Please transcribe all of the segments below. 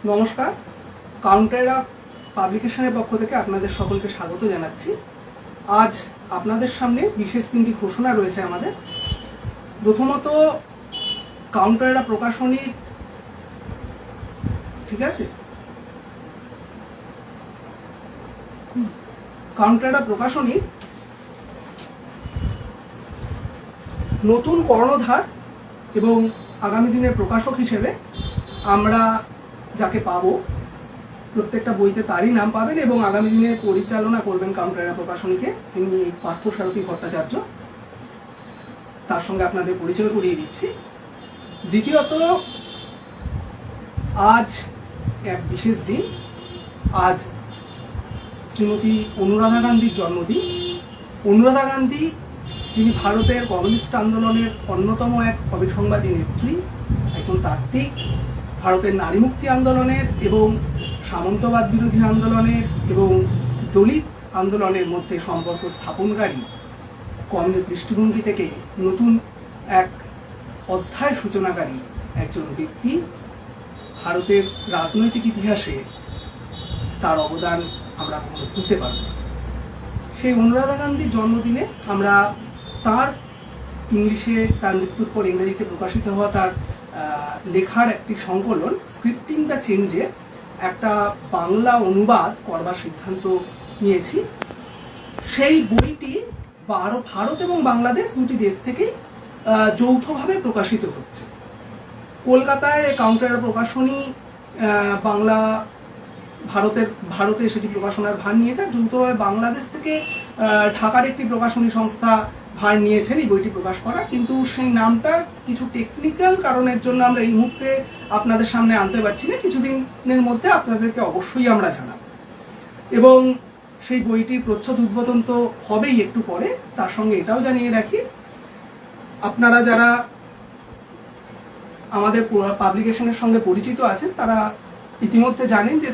নমস্কার, কাউন্টারা পাবলিকেশনের পক্ষ থেকে আপনাদের সকলকে স্বাগত জানাচ্ছি। আজ আপনাদের সামনে বিশেষ তিনটি ঘোষণা রয়েছে আমাদের। প্রথমত, কাউন্টারা প্রকাশনীর কাউন্টারা প্রকাশনীর নতুন কর্ণধার এবং আগামী দিনের প্রকাশক হিসেবে আমরা যাকে পাবো, প্রত্যেকটা বইতে তারই নাম পাবেন এবং আগামী দিনে পরিচালনা করবেন কাউন্টারা প্রকাশনীকে। তিনি পার্থসারথী ভট্টাচার্য। তার সঙ্গে আপনাদের পরিচয় করিয়ে দিচ্ছি। দ্বিতীয়ত, আজ এক বিশেষ দিন। আজ শ্রীমতী অনুরাধা গান্ধীর জন্মদিন। অনুরাধা গান্ধী, যিনি ভারতের কমিউনিস্ট আন্দোলনের অন্যতম এক অবিসংবাদী নেত্রী, একজন তাত্ত্বিক, ভারতের নারী মুক্তি আন্দোলনের এবং সামন্তবাদ বিরোধী আন্দোলনের এবং দলিত আন্দোলনের মধ্যে সম্পর্ক স্থাপনকারী, কমিউনিস্ট দৃষ্টিভঙ্গি থেকে নতুন এক অধ্যায় সূচনাকারী একজন ব্যক্তি। ভারতের রাজনৈতিক ইতিহাসে তার অবদান আমরা কখনো ভুলতে পারব না। সেই অনুরাধা গান্ধীর জন্মদিনে আমরা তার ইংলিশে, তার মৃত্যুর পর ইংরেজিতে প্রকাশিত হওয়া তার লেখার একটি সংকলন স্ক্রিপ্টিং দ্য চেঞ্জের একটা বাংলা অনুবাদ করবার সিদ্ধান্ত নিয়েছি। সেই বইটি ভারত এবং বাংলাদেশ দুটি দেশ থেকেই যৌথভাবে প্রকাশিত হচ্ছে। কলকাতায় কাউন্টারা প্রকাশনী ভারতে সেটি প্রকাশনার ভার নিয়েছে। যৌথভাবে বাংলাদেশ থেকে ঢাকার একটি প্রকাশনী সংস্থা ভার নিয়েছেন এই বইটি প্রকাশ করার, কিন্তু সেই নামটার কিছু টেকনিক্যাল কারণের জন্য আমরা এই মুহূর্তে আপনাদের সামনে আনতে পারছি না। কিছুদিনের মধ্যে আপনাদেরকে অবশ্যই আমরা জানাব। এবং সেই বইটির প্রচ্ছদ উদ্বোধন তো হবেই একটু পরে। তার সঙ্গে এটাও জানিয়ে রাখি, আপনারা যারা আমাদের পাবলিকেশনের সঙ্গে পরিচিত আছেন তারা ইতিমধ্যে জানেন যে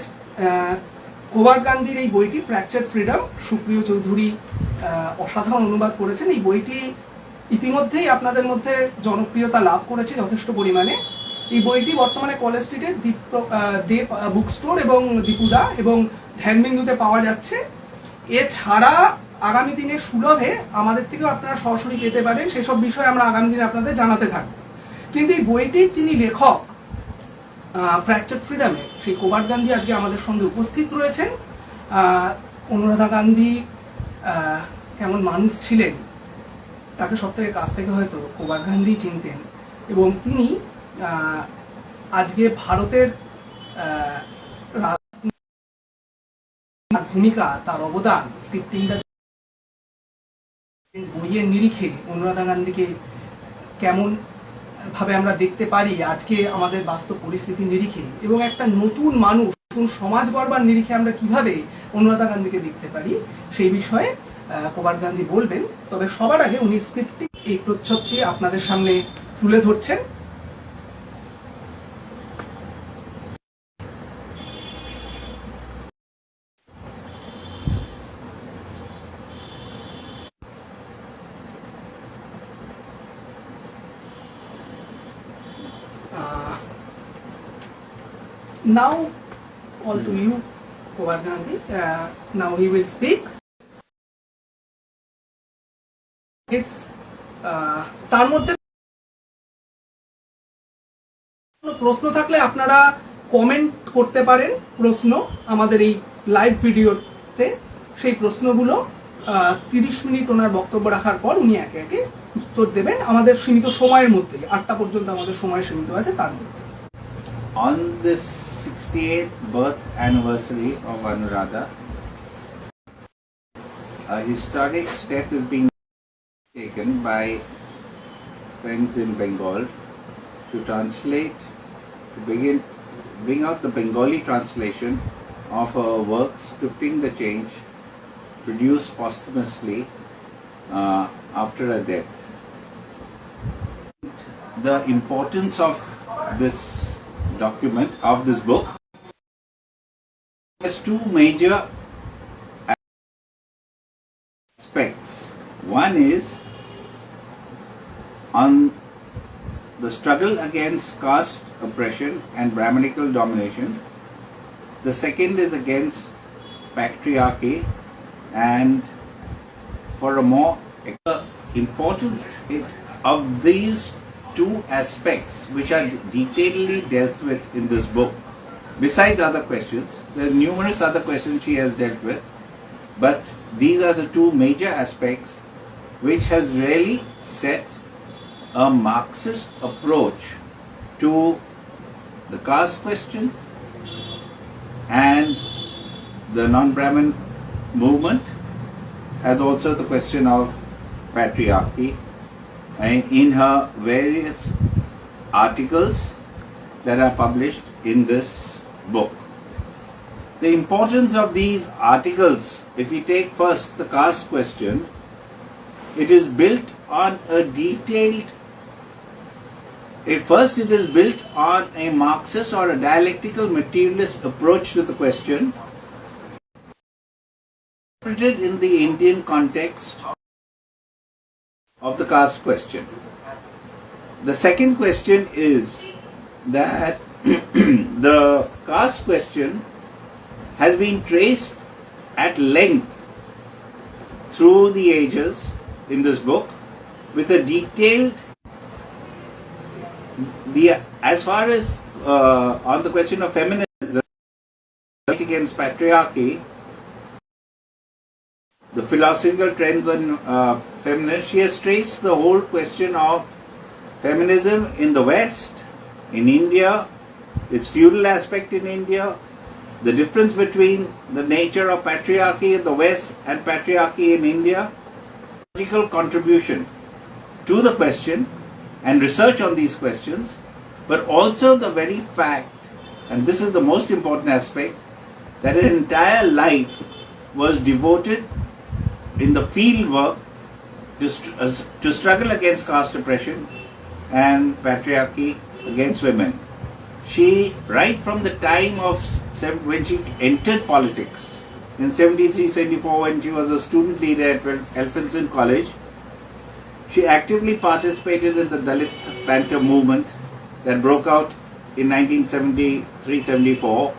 কোবার গান্ধীর এই বইটি ফ্র্যাকচার্ড ফ্রিডম, সুপ্রিয় চৌধুরী অসাধারণ অনুবাদ করেছেন। এই বইটি ইতিমধ্যেই আপনাদের মধ্যে জনপ্রিয়তা লাভ করেছে যথেষ্ট পরিমাণে। এই বইটি বর্তমানে কলেজ স্ট্রিটের দেব বুক স্টোর এবং দীপুদা এবং ধ্যানবিন্দুতে পাওয়া যাচ্ছে। এছাড়া আগামী দিনে সুলভে আমাদের থেকেও আপনারা সরাসরি পেতে পারেন। সেসব বিষয়ে আমরা আগামী দিনে আপনাদের জানাতে থাকবো। কিন্তু এই বইটির যিনি লেখক ফ্র্যাকচার্ড ফ্রিডমে, সেই কোবার গান্ধী আজকে আমাদের সঙ্গে উপস্থিত রয়েছেন। অনুরাধা গান্ধী কেমন মানুষ ছিলেন তাকে সব থেকে কাছ থেকে হয়তো কোবার গান্ধী চিনতেন, এবং তিনি আজকে ভারতের ভূমিকা, তার অবদান, স্ক্রিপ্টিং দ্য বইয়ের নিরিখে অনুরাধা গান্ধীকে কেমন ভাবে আমরা দেখতে পারি আজকে আমাদের বাস্তব পরিস্থিতির নিরিখে, এবং একটা নতুন মানুষ, নতুন সমাজ গড়বার নিরিখে আমরা কিভাবে অনুরাধা গান্ধীকে দেখতে পারি, সেই বিষয়ে কোবার গান্ধী বলবেন। তবে সবার আগে উনি স্ক্রিপ্টিং এই প্রচ্ছদটি আপনাদের সামনে তুলে ধরছেন। Now, all to you, Kovar Gandhi. Now he will speak. It's তার মধ্যে প্রশ্ন থাকলে আপনারা কমেন্ট করতে পারেন প্রশ্ন আমাদের এই লাইভ ভিডিওতে। সেই প্রশ্নগুলো 30 মিনিট ওনার বক্তব্য রাখার পর উনি একে একে উত্তর দেবেন আমাদের সীমিত সময়ের মধ্যে। 8টা পর্যন্ত আমাদের সময় সীমিত আছে, তার মধ্যে। On this 68th birth anniversary of Anuradha, a historic step is being taken by friends in Bengal to bring out the Bengali translation of her work, Scripting the Change, produced posthumously after her death. The importance of this document, of this book, has two major aspects. One is on the struggle against caste oppression and Brahminical domination The second is against patriarchy, and for a more importance of these two aspects which are detailedly dealt with in this book. Besides other questions, there are numerous other questions she has dealt with, but these are the two major aspects which has really set a Marxist approach to the caste question and the non-Brahmin movement, as also the question of patriarchy, in her various articles that are published in this book. The importance of these articles, if we take first the caste question, it is built on a detailed, first it is built on a Marxist or a dialectical materialist approach to the question, interpreted in the Indian context of the caste question. The second question is that the caste question has been traced at length through the ages in this book with a detailed, as far as on the question of feminism against patriarchy, the philosophical trends on feminism, she has traced the whole question of feminism in the West, in India, its feudal aspect in India, the difference between the nature of patriarchy in the West and patriarchy in India, political contribution to the question and research on these questions, but also the very fact, and this is the most important aspect, that an entire life was devoted in the field work to struggle against caste oppression and patriarchy against women. She, right from the time of when she entered politics, in 73-74, when she was a student leader at Elphinstone College, she actively participated in the Dalit Panther movement that broke out in 1973-74,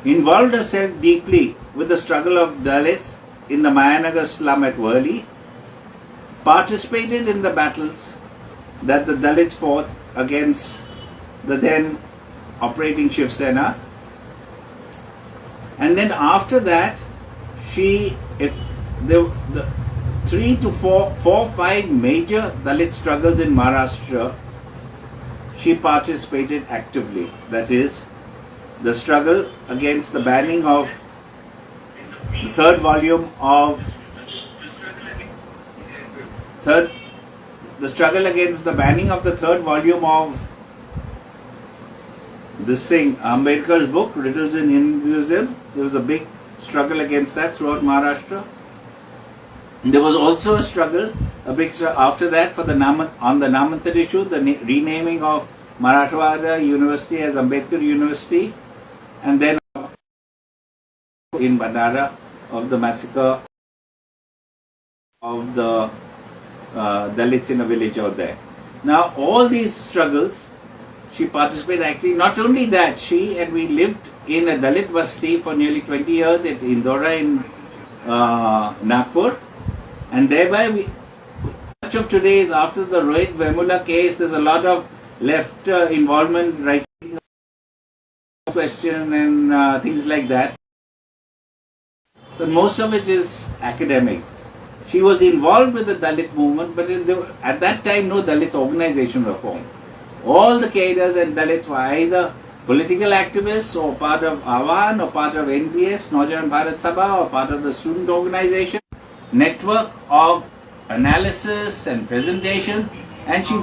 involved herself deeply with the struggle of Dalits in the Mayanagar slum at Worli, participated in the battles that the Dalits fought against the then operating Shiv Sena, and then after that, the 3 to 5 major Dalit struggles in Maharashtra, she participated actively. That is, the struggle against the banning of the third volume of the struggle against the banning of the third volume of this thing, Ambedkar's book, Riddles in Hinduism. There was a big struggle against that throughout Maharashtra. And there was also a struggle, after that for on the Namantar issue, the renaming of Marathwada University as Ambedkar University, and then in Bandara of the massacre of the Dalits in a village out there. Now, all these struggles, she participated actively. Not only that, we lived in a Dalit Basti for nearly 20 years at Indora in Nagpur, and thereby much of today is after the Rohit Vemula case. There's a lot of left involvement, writing question and things like that. But most of it is academic. She was involved with the Dalit movement, but at that time no Dalit organization was formed. All the cadres and Dalits were either political activists or part of Awan or part of NBS, Naujawan Bharat Sabha, or part of the student organization, network of analysis and presentation, and she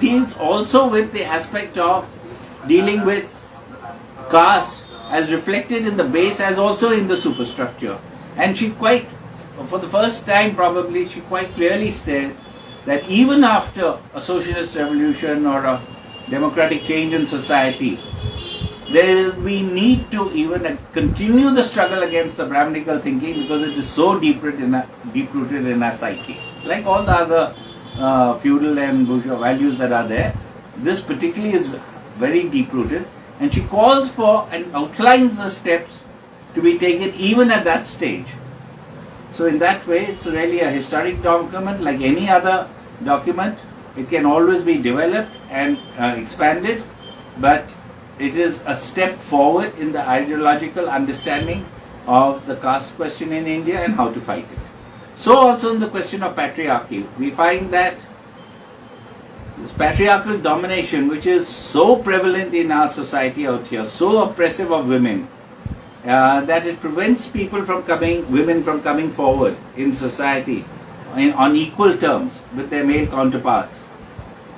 deals also with the aspect of dealing with caste as reflected in the base as also in the superstructure. And for the first time probably, she quite clearly stated that even after a socialist revolution or a democratic change in society, there will be need to even continue the struggle against the Brahminical thinking, because it is so deep-rooted in our psyche. Like all the other feudal and bourgeois values that are there, this particularly is very deep-rooted, And she calls for and outlines the steps to be taken even at that stage. So in that way, it's really a historic document like any other document. It can always be developed and expanded, but it is a step forward in the ideological understanding of the caste question in India and how to fight it. So also in the question of patriarchy, we find that this patriarchal domination, which is so prevalent in our society out here, so oppressive of women, that it prevents women from coming forward in society on equal terms with their male counterparts,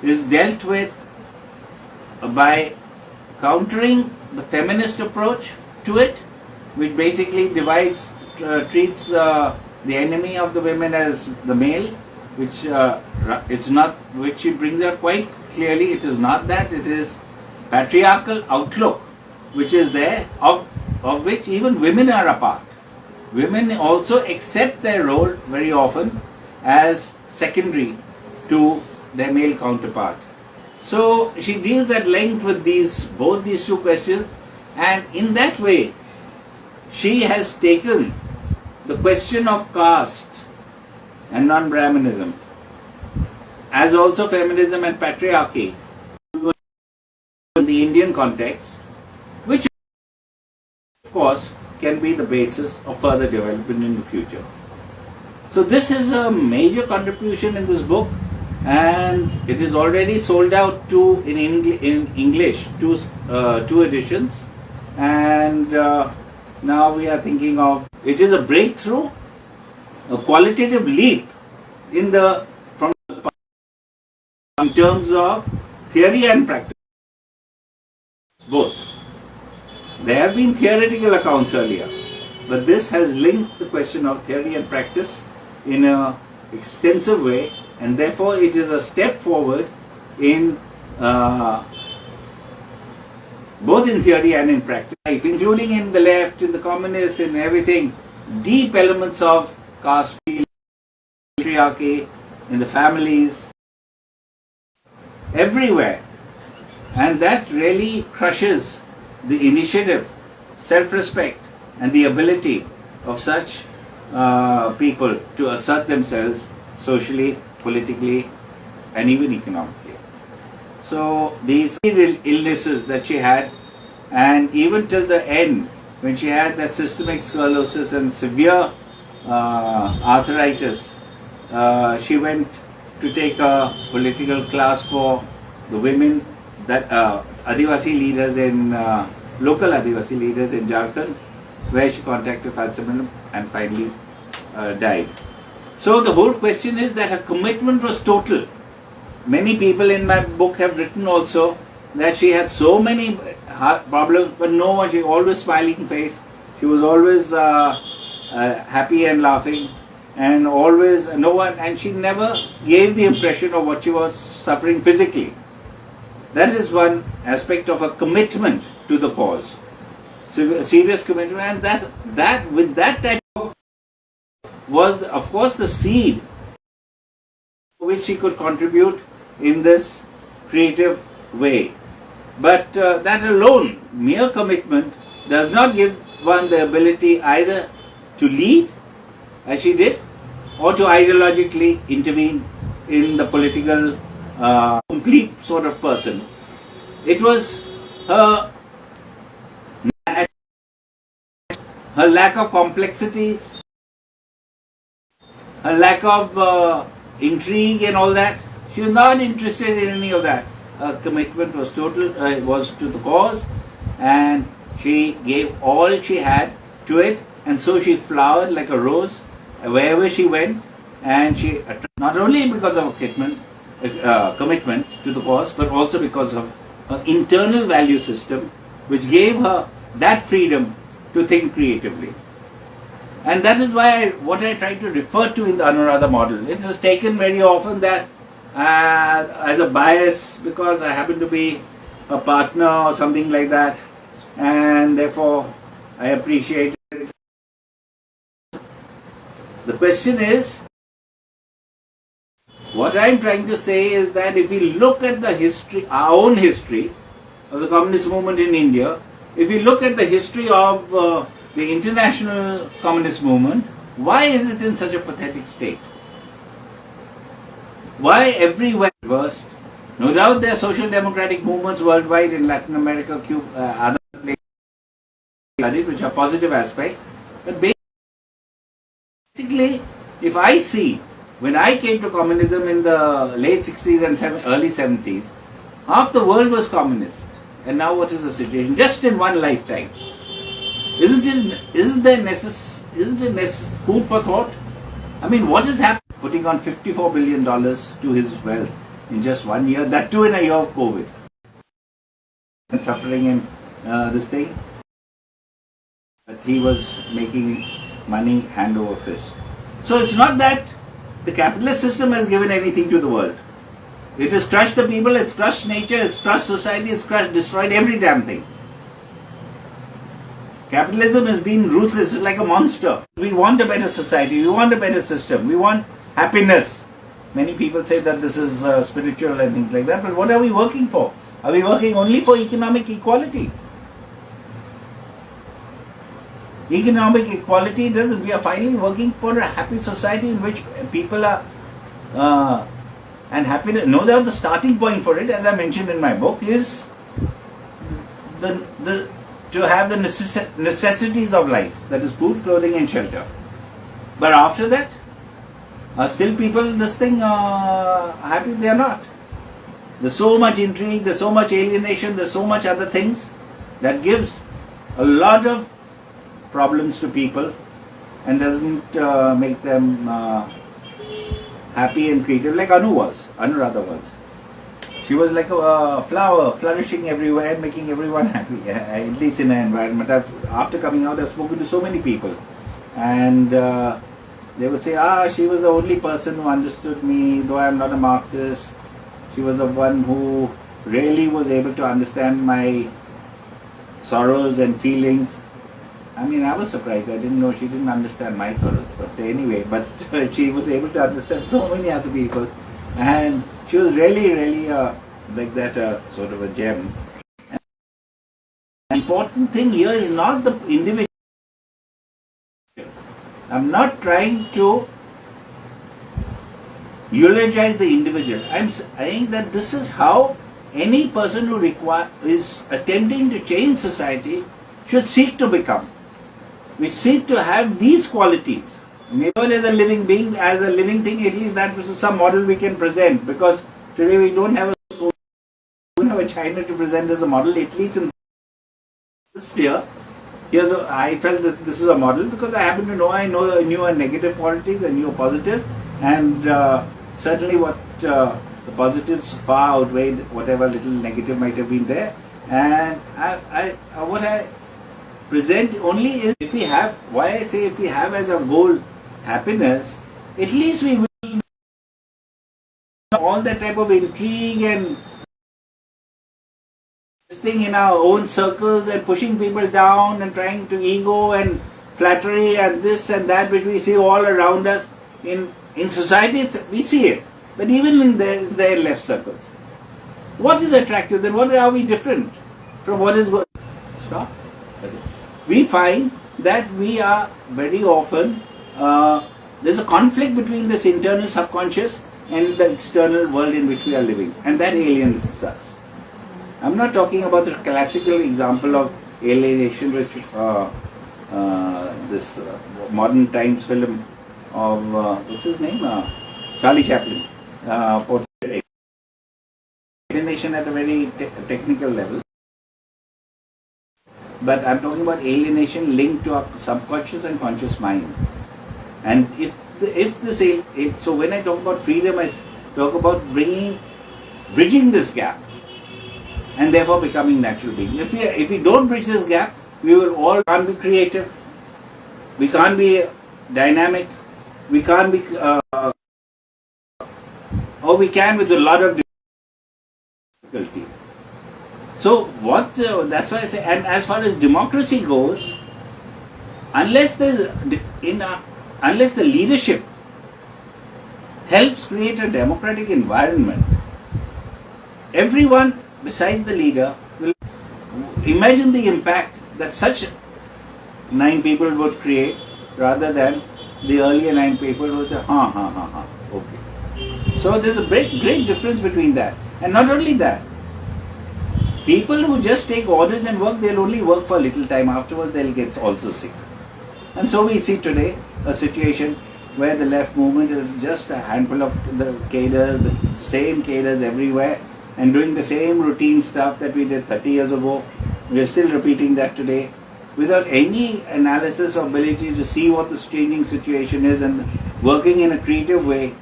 is dealt with by countering the feminist approach to it, which basically treats the enemy of the women as the male, which it's not, which she brings out quite clearly. It is not that, it is patriarchal outlook which is there, of which even women are a part. Women also accept their role very often as secondary to their male counterpart. So she deals at length with both these two questions, and in that way she has taken the question of caste and non-Brahmanism, as also feminism and patriarchy in the Indian context, which of course can be the basis of further development in the future. So this is a major contribution in this book, and it is already sold out in English, two editions, and now we are thinking of, it is a breakthrough, a qualitative leap in terms of theory and practice, both. There have been theoretical accounts earlier, but this has linked the question of theory and practice in an extensive way, and therefore it is a step forward in both in theory and in practice, including in the left, in the communists, in everything, deep elements of caste, patriarchy, in the families, everywhere. And that really crushes the initiative, self-respect, and the ability of such people to assert themselves socially, politically, and even economically. So these illnesses that she had, and even till the end, when she had that systemic sclerosis and severe arthritis, she went to take a political class for the women, that Adivasi leaders local Adivasi leaders in Jharkhand, where she contracted Alzheimer's and finally died. So the whole question is that her commitment was total. Many people in my book have written also that she had so many problems, but no one, she always smiling face. She was always happy and laughing, and always no one, and she never gave the impression of what she was suffering physically. That is one aspect of a commitment to the cause, serious commitment, and that with that type of was of course the seed which she could contribute in this creative way. But that alone, mere commitment, does not give one the ability either to lead, as she did, or to ideologically intervene in the political complete sort of person. It was her lack of complexities, her lack of intrigue and all that. She was not interested in any of that. Her commitment was total, was to the cause, and she gave all she had to it, and so she flowered like a rose wherever she went, and she, not only because of her commitment to the cause, but also because of her internal value system, which gave her that freedom to think creatively. And that is why what I try to refer to in the Anuradha model. It is taken very often that as a bias, because I happen to be a partner or something like that, and therefore I appreciate it. The question is, what I am trying to say is that if we look at the history, our own history, of the communist movement in India, if you look at the history of the international communist movement, why is it in such a pathetic state? Why everywhere reversed? No doubt there are social democratic movements worldwide in Latin America, Cuba, other places which are positive aspects. But basically, if I see, when I came to communism in the late 60s and early 70s, half the world was communist. And now what is the situation? Just in one lifetime. Isn't it food for thought? I mean, what has happened? Putting on $54 billion to his wealth in just 1 year, that too in a year of COVID. And suffering in this thing. But he was making money hand over fist. So it's not that the capitalist system has given anything to the world. It has crushed the people, it's crushed nature, it's crushed society, it's destroyed every damn thing. Capitalism has been ruthless, it's like a monster. We want a better society, we want a better system, we want happiness. Many people say that this is spiritual and things like that, but what are we working for? Are we working only for economic equality? Economic equality doesn't. We are finally working for a happy society in which people are and happiness. No doubt the starting point for it, as I mentioned in my book, is to have the necessities of life, that is food, clothing and shelter. But after that, are still people happy? They are not. There's so much intrigue, there's so much alienation, there's so much other things that gives a lot of problems to people and doesn't make them happy and creative like Anuradha was. She was like a flower flourishing everywhere and making everyone happy, at least in an environment. After coming out, I've spoken to so many people and they would say, she was the only person who understood me, though I'm not a Marxist. She was the one who really was able to understand my sorrows and feelings. I mean, I was surprised. I didn't know she didn't understand my sorrows. But anyway, she was able to understand so many other people. And she was really, really like that, sort of a gem. And the important thing here is not the individual. I'm not trying to eulogize the individual. I'm saying that this is how any person who is attempting to change society should seek to become. We seek to have these qualities. Maybe as a living being, as a living thing, at least that was some model we can present, because today we don't have a China to present as a model, at least in this sphere. I felt that this is a model because I happen to know, I knew a negative qualities, I knew a positive, and certainly what the positives far outweighed whatever little negative might have been there. And what I present only is, if we have, why I say if we have as a goal happiness, at least we will all that type of intrigue and this thing in our own circles and pushing people down and trying to ego and flattery and this and that which we see all around us in society. We see it, but even in their left circles. What is attractive? Then what are we different from what is good? Stop. We find that we are very often, there's a conflict between this internal subconscious and the external world in which we are living, and that alienates us. I'm not talking about the classical example of alienation which this modern times film of, what's his name? Charlie Chaplin. Portrayed alienation at a very technical level. But I'm talking about alienation linked to our subconscious and conscious mind. And so when I talk about freedom, I talk about bridging this gap and therefore becoming natural beings. If we don't bridge this gap, we will all can't be creative, we can't be dynamic, we can't be, or we can with a lot of difficulty. So that's why I say, and as far as democracy goes, unless the leadership helps create a democratic environment, everyone besides the leader will imagine the impact that such 9 people would create rather than the earlier 9 people who say, okay. So there's a great difference between that. And not only that, people who just take orders and work, they'll only work for a little time. Afterwards, they'll get also sick. And so we see today a situation where the left movement is just a handful of the cadres, the same cadres everywhere, and doing the same routine stuff that we did 30 years ago. We are still repeating that today without any analysis or ability to see what the changing situation is and working in a creative way.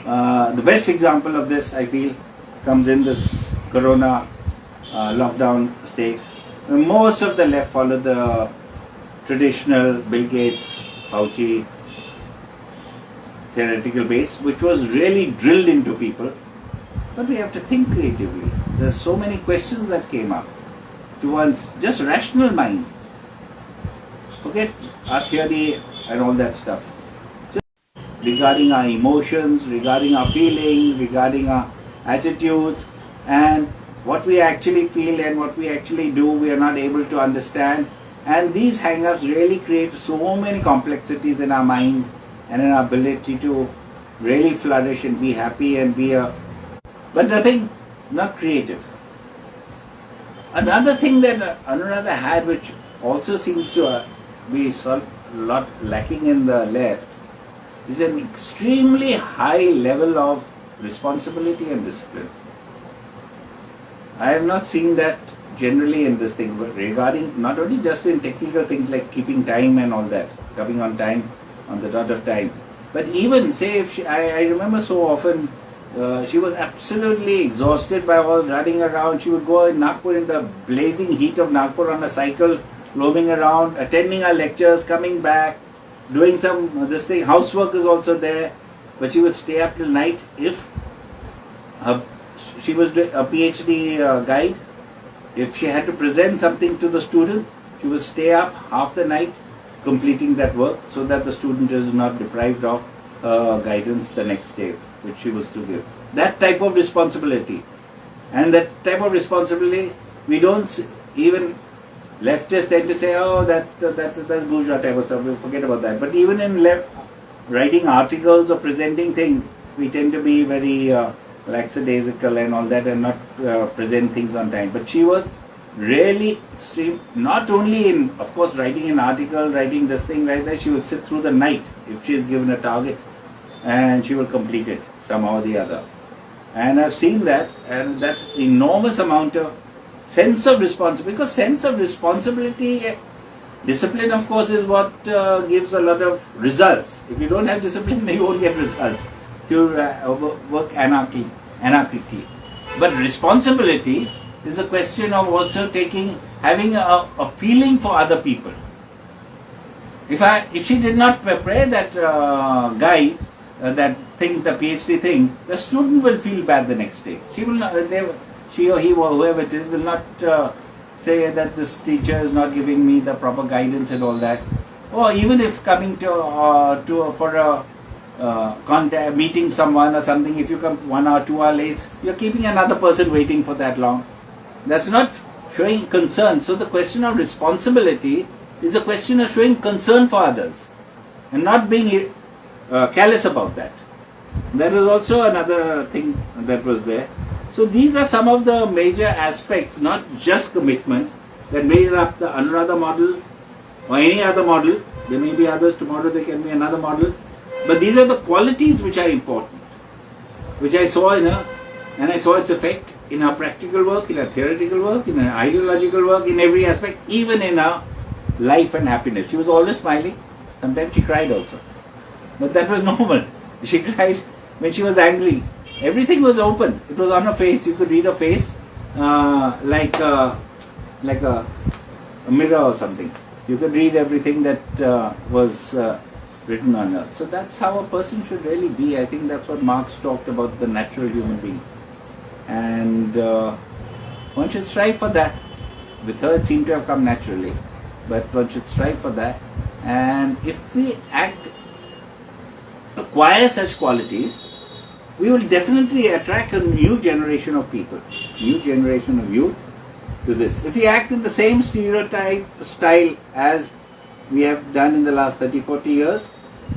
The best example of this, I feel, comes in this corona lockdown state. Most of the left followed the traditional Bill Gates, Fauci theoretical base, which was really drilled into people. But we have to think creatively. There's so many questions that came up to one's just rational mind. Forget our theory and all that stuff. Just regarding our emotions, regarding our feelings, regarding our attitudes, and what we actually feel and what we actually do, we are not able to understand. And these hang-ups really create so many complexities in our mind and in our ability to really flourish and be happy and but nothing, not creative. Another thing that Anuradha had, which also seems to be a lot lacking in the left, is an extremely high level of responsibility and discipline. I have not seen that generally in this thing, but regarding not only just in technical things like keeping time and all that, coming on time, on the dot of time, but even say if I remember so often she was absolutely exhausted by all running around. She would go in Nagpur in the blazing heat of Nagpur on a cycle, roaming around, attending our lectures, coming back, doing some this thing. Housework is also there, but she would stay up till night. If she was a PhD guide, if she had to present something to the student, she would stay up half the night completing that work so that the student is not deprived of guidance the next day, which she was to give. That type of responsibility. And that type of responsibility, we don't even leftists tend to say, oh, that's bourgeois type of stuff, we forget about that. But even in writing articles or presenting things, we tend to be very lackadaisical and all that and not present things on time. But she was really extreme, not only in, of course, writing an article, writing this thing like that, she would sit through the night if she is given a target and she will complete it somehow or the other. And I've seen that, and that enormous amount of sense of responsibility, because sense of responsibility, discipline of course is what gives a lot of results. If you don't have discipline, you won't get results. You work anarchically. But responsibility is a question of also having a feeling for other people. If she did not prepare that guy, that thing, the PhD thing, the student will feel bad the next day. She or he or whoever it is will not say that this teacher is not giving me the proper guidance and all that. Or even if coming for a meeting someone or something, if you come 1 hour, 2 hours late, you're keeping another person waiting for that long. That's not showing concern. So the question of responsibility is a question of showing concern for others and not being careless about that. That was also another thing that was there. So these are some of the major aspects, not just commitment, that made up the Anuradha model or any other model. There may be others, tomorrow there can be another model. But these are the qualities which are important, which I saw in her, and I saw its effect in her practical work, in her theoretical work, in her ideological work, in every aspect, even in her life and happiness. She was always smiling. Sometimes she cried also. But that was normal. She cried when she was angry. Everything was open. It was on her face. You could read her face like a mirror or something. You could read everything that was written on her. So that's how a person should really be. I think that's what Marx talked about, the natural human being. And one should strive for that. With her it seemed to have come naturally. But one should strive for that. And if we acquire such qualities, we will definitely attract a new generation of people, new generation of youth, to this. If we act in the same stereotype style as we have done in the last 30-40 years,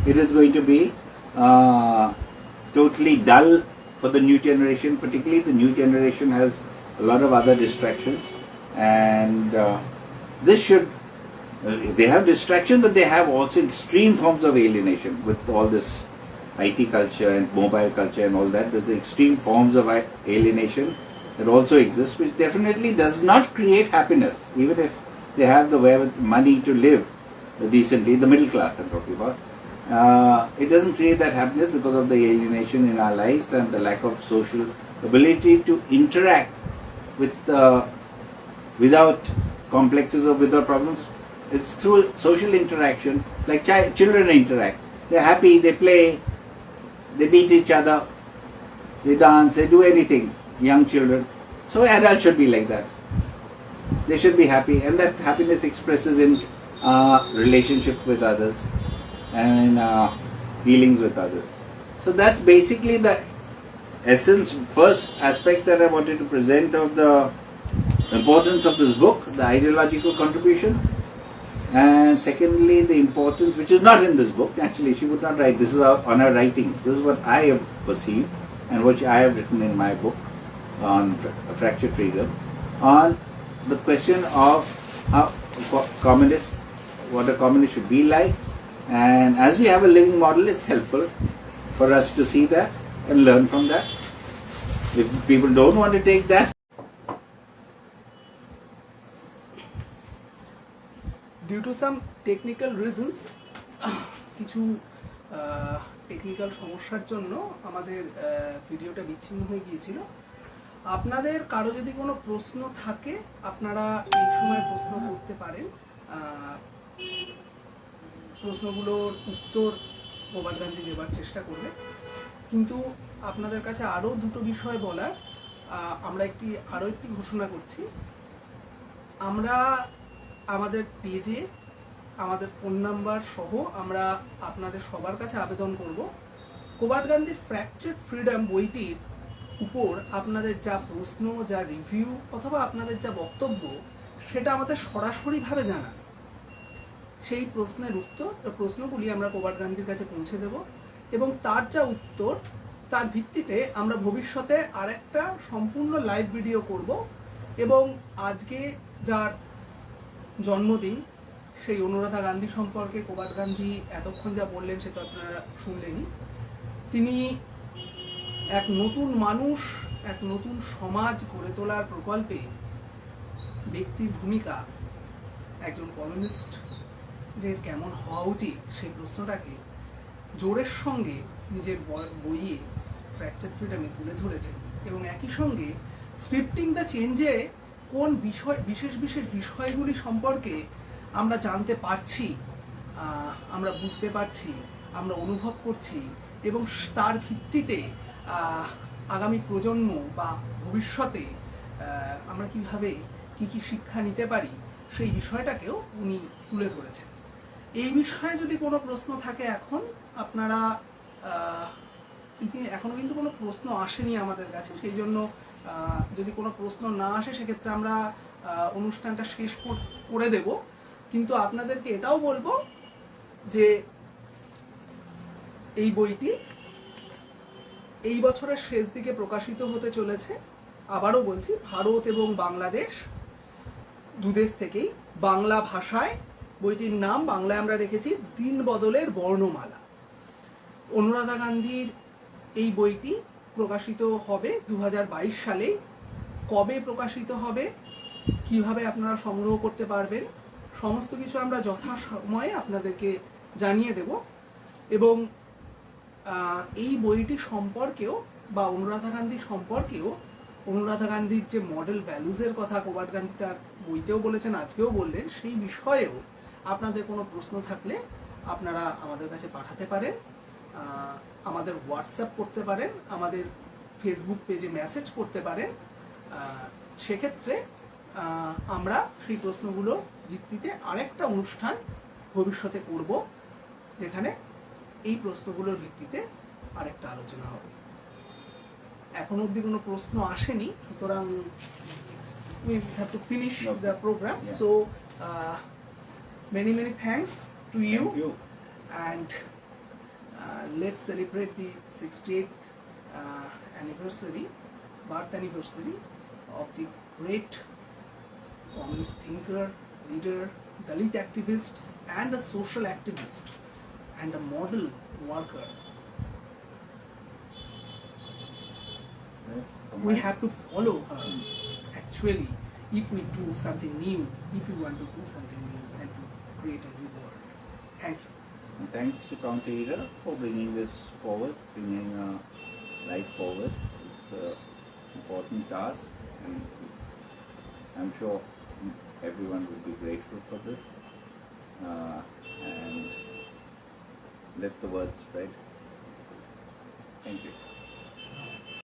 it is going to be totally dull for the new generation. Particularly the new generation has a lot of other distractions, and this should they have distraction, but they have also extreme forms of alienation with all this IT culture and mobile culture and all that. There's extreme forms of alienation that also exist, which definitely does not create happiness, even if they have the money to live decently, the middle class I'm talking about. It doesn't create that happiness because of the alienation in our lives and the lack of social ability to interact with without complexes or without problems. It's through social interaction, like children interact. They're happy, they play, they meet each other, they dance, they do anything, young children. So adults should be like that. They should be happy, and that happiness expresses in relationship with others and dealings with others. So that's basically the essence, first aspect that I wanted to present of the importance of this book, the ideological contribution. And secondly, the importance, which is not in this book, naturally she would not write, this is on her writings, this is what I have perceived and what I have written in my book on fractured freedom, on the question of how communists, what a communist should be like. And as we have a living model, it's helpful for us to see that and learn from that. If people don't want to take that, due to some technical reasons, কিছু technical সমস্যার জন্য আমাদের ভিডিওটা বিচ্ছিন্ন হয়ে গিয়েছিল। আপনাদের কারো যদি কোনো প্রশ্ন থাকে আপনারা এই সময় প্রশ্ন করতে পারেন। প্রশ্নগুলোর উত্তর প্রভাত গান্ধী দেওয়ার চেষ্টা করবে, কিন্তু আপনাদের কাছে আরও দুটো বিষয় বলার। আমরা আরও একটি ঘোষণা করছি। আমরা আমাদের পেজে আমাদের ফোন নাম্বার সহ আমরা আপনাদের সবার কাছে আবেদন করব, প্রভাত গান্ধীর ফ্র্যাকচার্ড ফ্রিডম বইটির উপর আপনাদের যা প্রশ্ন, যা রিভিউ অথবা আপনাদের যা বক্তব্য, সেটা আমাদের সরাসরিভাবে জানান। সেই প্রশ্নগুলি আমরা প্রভাত গান্ধীর কাছে পৌঁছে দেব, এবং তার যা উত্তর, তার ভিত্তিতে আমরা ভবিষ্যতে আরেকটা সম্পূর্ণ লাইভ ভিডিও করব। এবং আজকে যার জন্মদিন, সেই অনুরাধা গান্ধী সম্পর্কে প্রভাত গান্ধী এতক্ষণ যা বললেন সে তো আপনারা শুনলেনই। তিনি এক নতুন মানুষ, এক নতুন সমাজ গড়ে তোলার প্রকল্পে ব্যক্তির ভূমিকা, একজন কমিউনিস্টের কেমন হওয়া উচিত, সেই প্রশ্নটাকে জোরের সঙ্গে নিজের বইয়ে ফ্র্যাকচার্ড ফ্রিডমে তুলে ধরেছেন। এবং একই সঙ্গে স্ক্রিপ্টিং দ্য চেঞ্জে কোন বিশেষ বিষয়গুলি সম্পর্কে আমরা জানতে পারছি, আমরা বুঝতে পারছি, আমরা অনুভব করছি, এবং তার ভিত্তিতে আগামী প্রজন্ম বা ভবিষ্যতে আমরা কীভাবে কী শিক্ষা নিতে পারি, সেই বিষয়টাকেও উনি তুলে ধরেছেন। এই বিষয়ে যদি কোনো প্রশ্ন থাকে এখন আপনারা, এখনও কিন্তু কোনো প্রশ্ন আসেনি আমাদের কাছে, সেই জন্য যদি কোনো প্রশ্ন না আসে সেক্ষেত্রে আমরা অনুষ্ঠানটা শেষ করে দেব। কিন্তু আপনাদেরকে এটাও বলবো যে এই বইটি এই বছরের শেষ দিকে প্রকাশিত হতে চলেছে। আবারও বলছি, ভারত এবং বাংলাদেশ দুদেশ থেকেই বাংলা ভাষায়। বইটির নাম বাংলায় আমরা রেখেছি দিন বদলের বর্ণমালা। অনুরাধা গান্ধীর এই বইটি প্রকাশিত হবে 2022 সালেই। কবে প্রকাশিত হবে, কিভাবে আপনারা সংগ্রহ করতে পারবেন, সমস্ত কিছু আমরা যথাসময়ে আপনাদেরকে জানিয়ে দেব। এবং এই বইটি সম্পর্কেও বা অনুরাধা গান্ধী সম্পর্কেও, অনুরাধা গান্ধীর যে মডেল ভ্যালুজের কথা প্রভাত গান্ধী তার বইতেও বলেছেন, আজকেও বললেন, সেই বিষয়েও আপনাদের কোনো প্রশ্ন থাকলে আপনারা আমাদের কাছে পাঠাতে পারেন, আমাদের হোয়াটসঅ্যাপ করতে পারেন, আমাদের ফেসবুক পেজে মেসেজ করতে পারেন। সেক্ষেত্রে আমরা সেই প্রশ্নগুলোর ভিত্তিতে আরেকটা অনুষ্ঠান ভবিষ্যতে করব, যেখানে এই প্রশ্নগুলোর ভিত্তিতে আরেকটা আলোচনা হবে। এখন অবধি কোনো প্রশ্ন আসেনি, সুতরাং we have to finish Okay. the program. Yeah. So many thanks to you, Thank you. and let's celebrate the 68th anniversary, birth anniversary of the great communist thinker, leader, Dalit activist, and a social activist, and a model worker. Right. From We my- have to follow her. Actually, if we do something new, if we want to do something new and to create a new world. Thank you. And thanks to Counter Leader for bringing this forward, bringing life forward. It's an important task, and I'm sure everyone would be grateful for this. And let the word spread. Thank you.